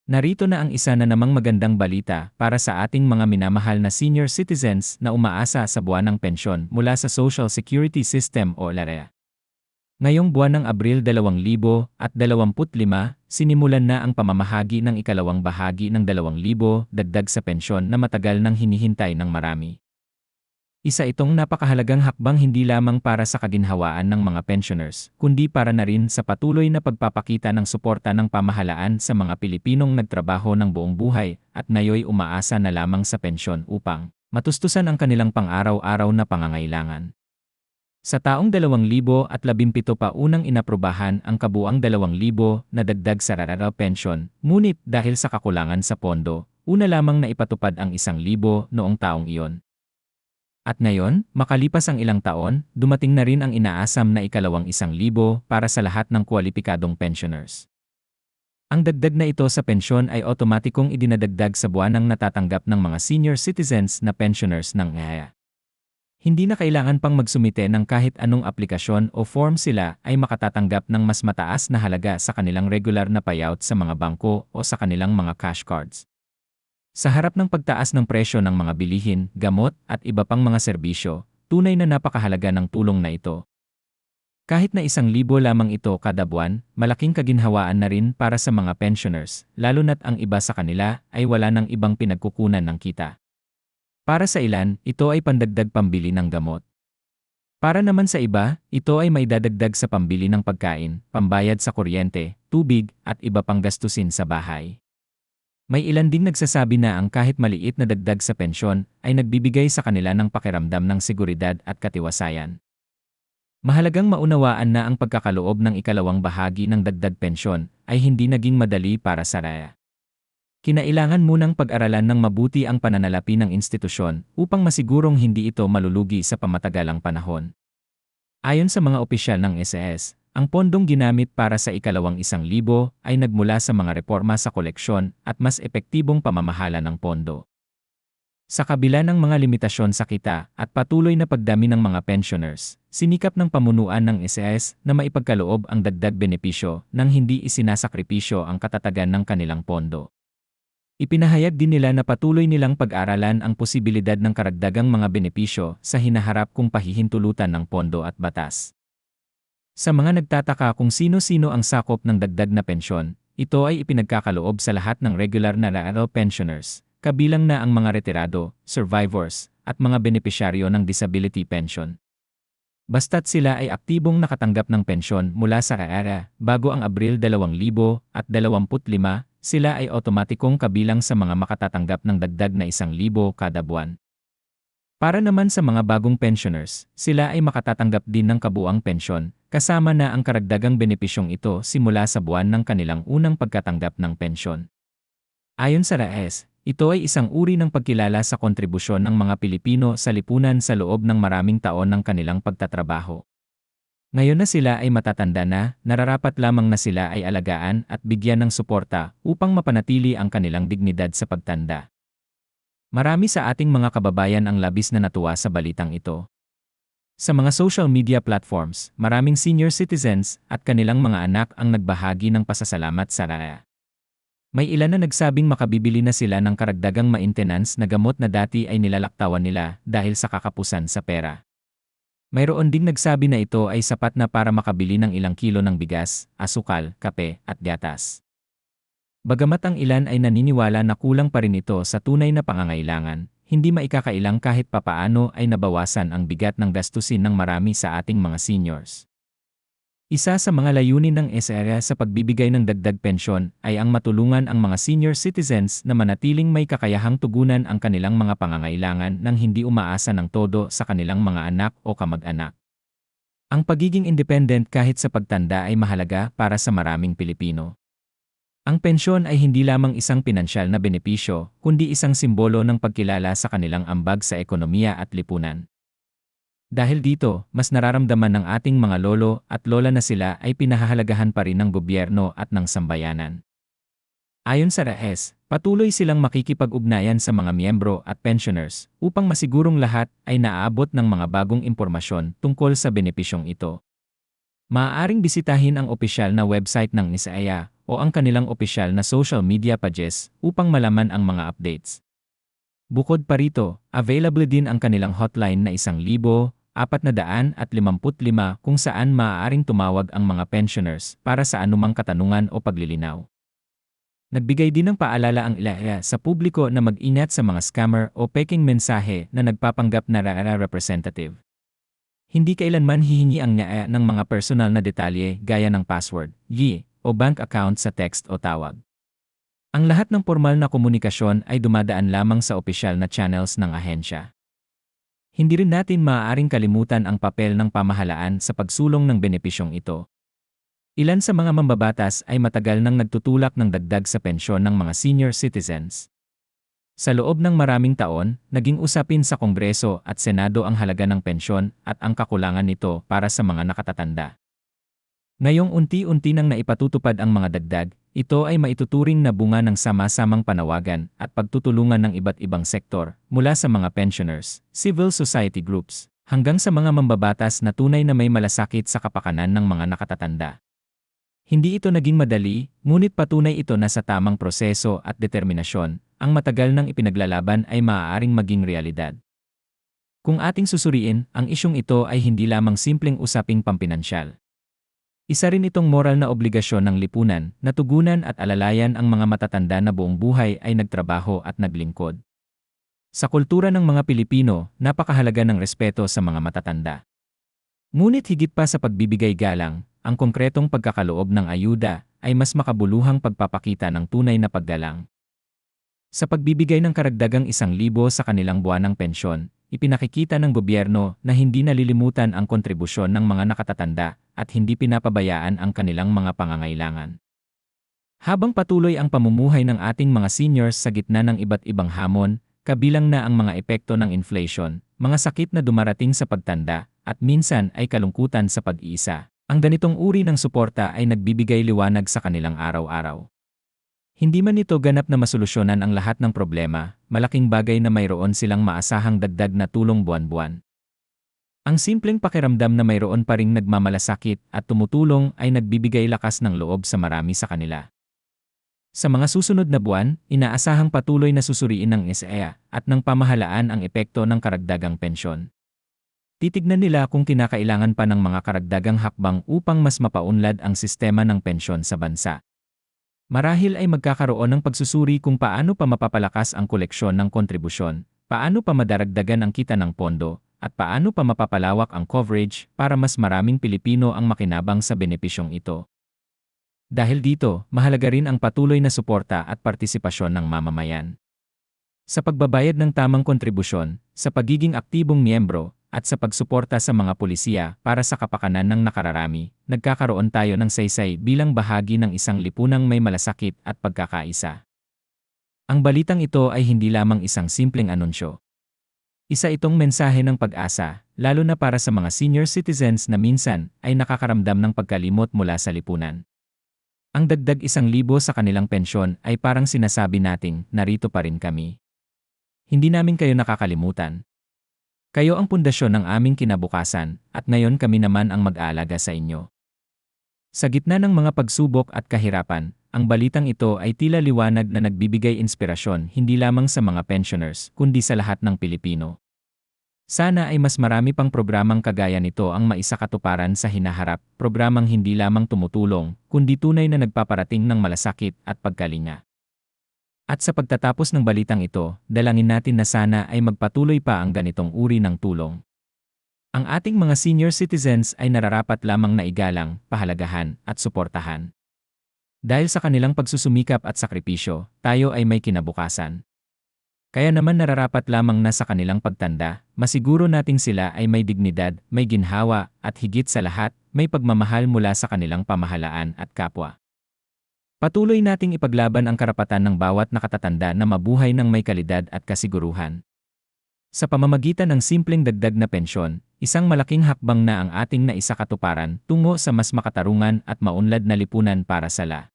Narito na ang isa na namang magandang balita para sa ating mga minamahal na senior citizens na umaasa sa buwanang pensyon mula sa Social Security System o LAREA. Ngayong buwan ng Abril 2025, sinimulan na ang pamamahagi ng ikalawang bahagi ng 2,000 dagdag sa pensyon na matagal nang hinihintay ng marami. Isa itong napakahalagang hakbang hindi lamang para sa kaginhawaan ng mga pensioners, kundi para na rin sa patuloy na pagpapakita ng suporta ng pamahalaan sa mga Pilipinong nagtrabaho ng buong buhay at ngayoy umaasa na lamang sa pensyon upang matustusan ang kanilang pang-araw-araw na pangangailangan. Sa taong 2017 pa unang inaprubahan ang kabuang 2,000 na dagdag sa RRL pension, ngunit dahil sa kakulangan sa pondo, una lamang na ipatupad ang 1,000 noong taong iyon. At ngayon, makalipas ang ilang taon, dumating na rin ang inaasam na ikalawang 1,000 para sa lahat ng kwalipikadong pensioners. Ang dagdag na ito sa pensyon ay otomatikong idinadagdag sa buwanang natatanggap ng mga senior citizens na pensioners ng EHA. Hindi na kailangan pang magsumite ng kahit anong aplikasyon o form, sila ay makatatanggap ng mas mataas na halaga sa kanilang regular na payout sa mga bangko o sa kanilang mga cash cards. Sa harap ng pagtaas ng presyo ng mga bilihin, gamot, at iba pang mga serbisyo, tunay na napakahalaga ng tulong na ito. Kahit na 1,000 lamang ito kada buwan, malaking kaginhawaan na rin para sa mga pensioners, lalo na't ang iba sa kanila ay wala ng ibang pinagkukunan ng kita. Para sa ilan, ito ay pandagdag pambili ng gamot. Para naman sa iba, ito ay may dadagdag sa pambili ng pagkain, pambayad sa kuryente, tubig, at iba pang gastusin sa bahay. May ilan ding nagsasabi na ang kahit maliit na dagdag sa pensyon ay nagbibigay sa kanila ng pakiramdam ng seguridad at katiwasayan. Mahalagang maunawaan na ang pagkakaloob ng ikalawang bahagi ng dagdag pensyon ay hindi naging madali para sa RAYA. Kinailangan munang pag-aralan ng mabuti ang pananalapi ng institusyon upang masigurong hindi ito malulugi sa pamatagalang panahon. Ayon sa mga opisyal ng SES, ang pondong ginamit para sa ikalawang 1,000 ay nagmula sa mga reforma sa koleksyon at mas epektibong pamamahala ng pondo. Sa kabila ng mga limitasyon sa kita at patuloy na pagdami ng mga pensioners, sinikap ng pamunuan ng SES na maipagkaloob ang dagdag benepisyo nang hindi isinasakripisyo ang katatagan ng kanilang pondo. Ipinahayag din nila na patuloy nilang pag-aralan ang posibilidad ng karagdagang mga benepisyo sa hinaharap kung pahihintulutan ng pondo at batas. Sa mga nagtataka kung sino-sino ang sakop ng dagdag na pensyon, ito ay ipinagkakaloob sa lahat ng regular na RRL pensioners, kabilang na ang mga retirado, survivors, at mga benepisyaryo ng disability pension. Basta't sila ay aktibong nakatanggap ng pensyon mula sa RRA bago ang Abril 2025, sila ay otomatikong kabilang sa mga makatatanggap ng dagdag na 1,000 kada buwan. Para naman sa mga bagong pensioners, sila ay makatatanggap din ng kabuuang pensyon, kasama na ang karagdagang benepisyong ito simula sa buwan ng kanilang unang pagkatanggap ng pensyon. Ayon sa RAES, ito ay isang uri ng pagkilala sa kontribusyon ng mga Pilipino sa lipunan sa loob ng maraming taon ng kanilang pagtatrabaho. Ngayon na sila ay matatanda na, nararapat lamang na sila ay alagaan at bigyan ng suporta upang mapanatili ang kanilang dignidad sa pagtanda. Marami sa ating mga kababayan ang labis na natuwa sa balitang ito. Sa mga social media platforms, maraming senior citizens at kanilang mga anak ang nagbahagi ng pasasalamat sa RAYA. May ilan na nagsabing makabibili na sila ng karagdagang maintenance na gamot na dati ay nilalaktawan nila dahil sa kakapusan sa pera. Mayroon ding nagsabi na ito ay sapat na para makabili ng ilang kilo ng bigas, asukal, kape, at gatas. Bagamat ang ilan ay naniniwala na kulang pa rin ito sa tunay na pangangailangan, hindi maikakailang kahit papaano ay nabawasan ang bigat ng gastusin ng marami sa ating mga seniors. Isa sa mga layunin ng SRA sa pagbibigay ng dagdag pensyon ay ang matulungan ang mga senior citizens na manatiling may kakayahang tugunan ang kanilang mga pangangailangan nang hindi umaasa ng todo sa kanilang mga anak o kamag-anak. Ang pagiging independent kahit sa pagtanda ay mahalaga para sa maraming Pilipino. Ang pensyon ay hindi lamang isang pinansyal na benepisyo, kundi isang simbolo ng pagkilala sa kanilang ambag sa ekonomiya at lipunan. Dahil dito, mas nararamdaman ng ating mga lolo at lola na sila ay pinahahalagahan pa rin ng gobyerno at ng sambayanan. Ayon sa RAES, patuloy silang makikipag-ugnayan sa mga miyembro at pensioners upang masigurong lahat ay naaabot ng mga bagong impormasyon tungkol sa benepisyong ito. Maaaring bisitahin ang opisyal na website ng NISAIA o ang kanilang opisyal na social media pages upang malaman ang mga updates. Bukod pa rito, available din ang kanilang hotline na 1,455 kung saan maaaring tumawag ang mga pensioners para sa anumang katanungan o paglilinaw. Nagbigay din ng paalala ang NISAIA sa publiko na mag-ingat sa mga scammer o peking mensahe na nagpapanggap na representative. Hindi kailanman hihingi ang NISAIA ng mga personal na detalye gaya ng password, o bank account sa text o tawag. Ang lahat ng formal na komunikasyon ay dumadaan lamang sa opisyal na channels ng ahensya. Hindi rin natin maaaring kalimutan ang papel ng pamahalaan sa pagsulong ng benepisyong ito. Ilan sa mga mambabatas ay matagal nang nagtutulak ng dagdag sa pensyon ng mga senior citizens. Sa loob ng maraming taon, naging usapin sa Kongreso at Senado ang halaga ng pensyon at ang kakulangan nito para sa mga nakatatanda. Ngayong unti-unti nang naipatutupad ang mga dagdag, ito ay maituturing na bunga ng sama-samang panawagan at pagtutulungan ng iba't ibang sektor, mula sa mga pensioners, civil society groups, hanggang sa mga mambabatas na tunay na may malasakit sa kapakanan ng mga nakatatanda. Hindi ito naging madali, ngunit patunay ito na sa tamang proseso at determinasyon, ang matagal nang ipinaglalaban ay maaaring maging realidad. Kung ating susuriin, ang isyong ito ay hindi lamang simpleng usaping pampinansyal. Isa rin itong moral na obligasyon ng lipunan na tugunan at alalayan ang mga matatanda na buong buhay ay nagtrabaho at naglingkod. Sa kultura ng mga Pilipino, napakahalaga ng respeto sa mga matatanda. Ngunit higit pa sa pagbibigay galang, ang konkretong pagkakaloob ng ayuda ay mas makabuluhang pagpapakita ng tunay na paggalang. Sa pagbibigay ng karagdagang 1,000 sa kanilang buwanang pensyon, ipinakikita ng gobyerno na hindi nalilimutan ang kontribusyon ng mga nakatatanda at hindi pinapabayaan ang kanilang mga pangangailangan. Habang patuloy ang pamumuhay ng ating mga seniors sa gitna ng iba't ibang hamon, kabilang na ang mga epekto ng inflation, mga sakit na dumarating sa pagtanda, at minsan ay kalungkutan sa pag-iisa, ang ganitong uri ng suporta ay nagbibigay liwanag sa kanilang araw-araw. Hindi man ito ganap na masolusyonan ang lahat ng problema, malaking bagay na mayroon silang maasahang dagdag na tulong buwan-buwan. Ang simpleng pakiramdam na mayroon pa ring nagmamalasakit at tumutulong ay nagbibigay lakas ng loob sa marami sa kanila. Sa mga susunod na buwan, inaasahang patuloy na susuriin ng NISAIA at ng pamahalaan ang epekto ng karagdagang pensyon. Titignan nila kung kinakailangan pa ng mga karagdagang hakbang upang mas mapaunlad ang sistema ng pensyon sa bansa. Marahil ay magkakaroon ng pagsusuri kung paano pa mapapalakas ang koleksyon ng kontribusyon, paano pa madaragdagan ang kita ng pondo, at paano pa mapapalawak ang coverage para mas maraming Pilipino ang makinabang sa benepisyong ito. Dahil dito, mahalaga rin ang patuloy na suporta at partisipasyon ng mamamayan. Sa pagbabayad ng tamang kontribusyon, sa pagiging aktibong miyembro, at sa pagsuporta sa mga pulisiya para sa kapakanan ng nakararami, nagkakaroon tayo ng saysay bilang bahagi ng isang lipunang may malasakit at pagkakaisa. Ang balitang ito ay hindi lamang isang simpleng anunsyo. Isa itong mensahe ng pag-asa, lalo na para sa mga senior citizens na minsan ay nakakaramdam ng pagkalimot mula sa lipunan. Ang dagdag 1,000 sa kanilang pensyon ay parang sinasabi nating, narito pa rin kami. Hindi namin kayo nakakalimutan. Kayo ang pundasyon ng aming kinabukasan, at ngayon kami naman ang mag-aalaga sa inyo. Sa gitna ng mga pagsubok at kahirapan, ang balitang ito ay tila liwanag na nagbibigay inspirasyon hindi lamang sa mga pensioners, kundi sa lahat ng Pilipino. Sana ay mas marami pang programang kagaya nito ang maisakatuparan sa hinaharap, programang hindi lamang tumutulong, kundi tunay na nagpaparating ng malasakit at pagkalinga. At sa pagtatapos ng balitang ito, dalangin natin na sana ay magpatuloy pa ang ganitong uri ng tulong. Ang ating mga senior citizens ay nararapat lamang na igalang, pahalagahan, at suportahan. Dahil sa kanilang pagsusumikap at sakripisyo, tayo ay may kinabukasan. Kaya naman nararapat lamang na sa kanilang pagtanda, masiguro nating sila ay may dignidad, may ginhawa, at higit sa lahat, may pagmamahal mula sa kanilang pamahalaan at kapwa. Patuloy nating ipaglaban ang karapatan ng bawat nakatatanda na mabuhay ng may kalidad at kasiguruhan. Sa pamamagitan ng simpleng dagdag na pensyon, isang malaking hakbang na ang ating naisakatuparan tungo sa mas makatarungan at maunlad na lipunan para sa lahat.